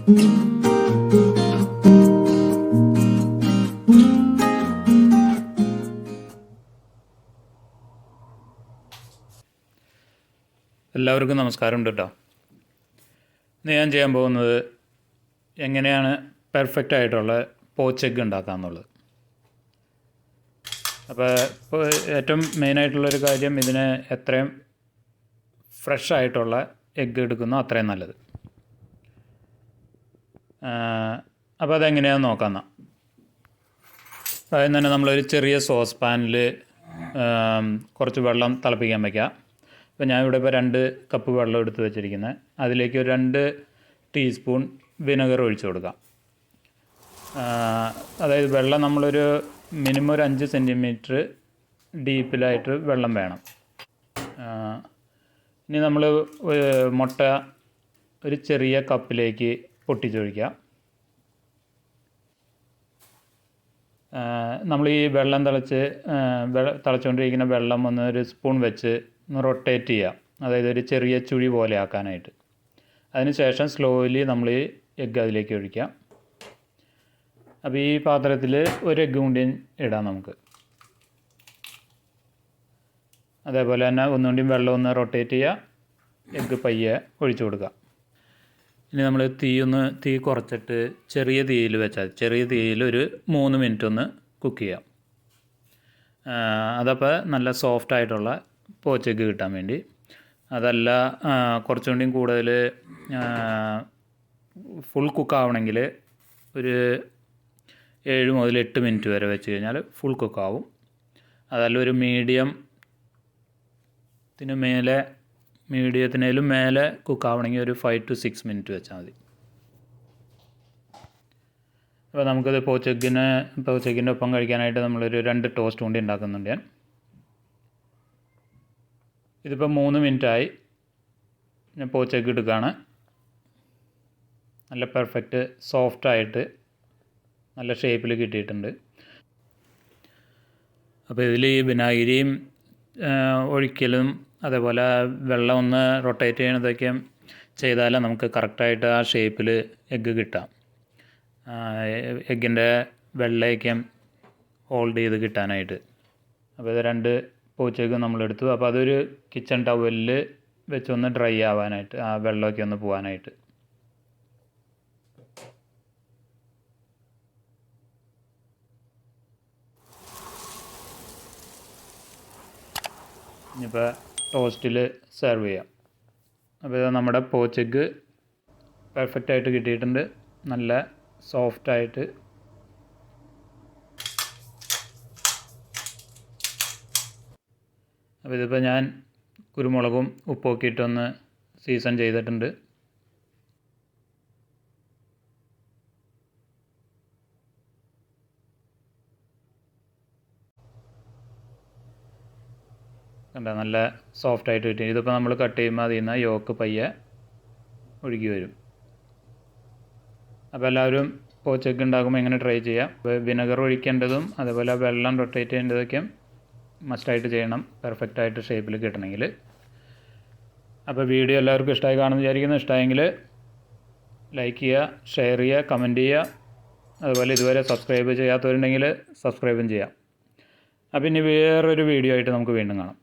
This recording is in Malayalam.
എല്ലാവർക്കും നമസ്കാരമുണ്ട് കേട്ടോ. ഇന്ന് ഞാൻ ചെയ്യാൻ പോകുന്നത് എങ്ങനെയാണ് പെർഫെക്റ്റ് ആയിട്ടുള്ള പോച്ചെഗ് ഉണ്ടാക്കാമെന്നുള്ളത്. ഇപ്പോൾ ഏറ്റവും മെയിനായിട്ടുള്ളൊരു കാര്യം, ഇതിന് എത്രയും ഫ്രഷ് ആയിട്ടുള്ള എഗ്ഗ് എടുക്കുന്നോ അത്രയും നല്ലത്. അപ്പോൾ അതെങ്ങനെയാണെന്ന് നോക്കാം. എന്നാൽ ആദ്യം തന്നെ നമ്മളൊരു ചെറിയ സോസ് പാനിൽ കുറച്ച് വെള്ളം തിളപ്പിക്കാൻ വയ്ക്കുക. ഇപ്പോൾ ഞാനിവിടെ 2 കപ്പ് വെള്ളം എടുത്ത് വെച്ചിരിക്കുന്നത്. അതിലേക്ക് ഒരു 2 ടീസ്പൂൺ വിനെഗർ ഒഴിച്ചു കൊടുക്കാം. അതായത് വെള്ളം നമ്മളൊരു മിനിമം ഒരു 5 സെൻറ്റിമീറ്റർ ഡീപ്പിലായിട്ട് വെള്ളം വേണം. ഇനി നമ്മൾ മുട്ട ഒരു ചെറിയ കപ്പിലേക്ക് പൊട്ടിച്ചൊഴിക്കുക. നമ്മൾ ഈ വെള്ളം തിളച്ചുകൊണ്ടിരിക്കുന്ന വെള്ളം ഒരു സ്പൂൺ വെച്ച് റൊട്ടേറ്റ് ചെയ്യുക, അതായത് ഒരു ചെറിയ ചുഴി പോലെ ആക്കാനായിട്ട്. അതിനുശേഷം സ്ലോലി നമ്മൾ ഈ എഗ്ഗ് അതിലേക്ക് ഒഴിക്കുക. അപ്പോൾ ഈ പാത്രത്തിൽ ഒരു എഗ്ഗ് കൂടി ഇടാം നമുക്ക്. അതേപോലെ തന്നെ ഒന്നുകൂടിയും വെള്ളം റൊട്ടേറ്റ് ചെയ്യുക, എഗ്ഗ് പയ്യെ ഒഴിച്ചു കൊടുക്കുക. ഇനി നമ്മൾ തീ കുറച്ചിട്ട് ചെറിയ തീയിൽ വെച്ചാൽ ചെറിയ തീയിൽ ഒരു 3 മിനിറ്റ് കുക്ക് ചെയ്യാം. അതപ്പോൾ നല്ല സോഫ്റ്റായിട്ടുള്ള പോച്ചെഗ്ഗ് കിട്ടാൻ വേണ്ടി. അതല്ല കുറച്ചും കൂടിയും കൂടുതൽ ഫുൾ കുക്കാവണമെങ്കിൽ ഒരു 7 മുതൽ 8 മിനിറ്റ് വരെ വെച്ച് കഴിഞ്ഞാൽ ഫുൾ കുക്കാവും. അതല്ല ഒരു മീഡിയത്തിനേലും മേലെ കുക്കാവണമെങ്കിൽ ഒരു 5 to 6 മിനിറ്റ് വെച്ചാൽ മതി. അപ്പോൾ നമുക്കത് പോച്ചെഗ്ഗിൻ്റെ ഒപ്പം കഴിക്കാനായിട്ട് നമ്മളൊരു 2 ടോസ്റ്റ് കൂടി ഉണ്ടാക്കുന്നുണ്ട് ഞാൻ. ഇതിപ്പോൾ 3 മിനിറ്റായി. ഞാൻ പോച്ചെഗ്ഗ് എടുക്കുകയാണ്. നല്ല പെർഫെക്റ്റ് സോഫ്റ്റായിട്ട് നല്ല ഷേപ്പിൽ കിട്ടിയിട്ടുണ്ട്. അപ്പോൾ ഇതിൽ ഈ വിനാഗിരിയും ഒഴിക്കലും അതേപോലെ വെള്ളം റൊട്ടേറ്റ് ചെയ്യണതൊക്കെ ചെയ്താലേ നമുക്ക് കറക്റ്റായിട്ട് ആ ഷേപ്പിൽ എഗ്ഗ് കിട്ടാം. എഗ്ഗിൻ്റെ വെള്ളയൊക്കെ ഹോൾഡ് ചെയ്ത് കിട്ടാനായിട്ട്. അപ്പോൾ ഇത് 2 പോച്ചെഗ്ഗ് നമ്മളെടുത്തു. അപ്പോൾ അതൊരു കിച്ചൺ ടവലിൽ വെച്ചൊന്ന് ഡ്രൈ ആവാനായിട്ട്, ആ വെള്ളമൊക്കെ പോകാനായിട്ട്. ഇനിയിപ്പോൾ ടോസ്റ്റിൽ സെർവ് ചെയ്യാം. അപ്പോൾ ഇത് നമ്മുടെ പോച്ചെഗ്ഗ് പെർഫെക്റ്റായിട്ട് കിട്ടിയിട്ടുണ്ട്. നല്ല സോഫ്റ്റായിട്ട്. അപ്പോൾ ഇതിപ്പോൾ ഞാൻ കുരുമുളകും ഉപ്പൊക്കെ ഇട്ടൊന്ന് സീസൺ ചെയ്തിട്ടുണ്ട്. കണ്ട നല്ല സോഫ്റ്റായിട്ട് കിട്ടി. ഇതിപ്പോൾ നമ്മൾ കട്ട് ചെയ്യുമ്പോൾ അതിൽ നിന്ന് യോക്ക് പയ്യെ ഒഴുകി വരും. അപ്പോൾ എല്ലാവരും പോച്ചെഗ്ഗ് ഉണ്ടാക്കുമ്പോൾ ഇങ്ങനെ ട്രൈ ചെയ്യാം. വിനെഗർ ഒഴിക്കേണ്ടതും അതേപോലെ വെള്ളം റൊട്ടേറ്റ് ചെയ്യേണ്ടതൊക്കെ മസ്റ്റായിട്ട് ചെയ്യണം, പെർഫെക്റ്റായിട്ട് ഷേപ്പിൽ കിട്ടണമെങ്കിൽ. അപ്പോൾ വീഡിയോ എല്ലാവർക്കും ഇഷ്ടമായി കാണുമെന്ന് വിചാരിക്കുന്നു. ഇഷ്ടമായെങ്കിൽ ലൈക്ക് ചെയ്യുക, ഷെയർ ചെയ്യുക, കമൻറ്റ് ചെയ്യുക. അതുപോലെ ഇതുവരെ സബ്സ്ക്രൈബ് ചെയ്യാത്തവരുണ്ടെങ്കിൽ സബ്സ്ക്രൈബും ചെയ്യാം. അപ്പോൾ ഇനി വേറൊരു വീഡിയോ ആയിട്ട് നമുക്ക് വീണ്ടും കാണാം.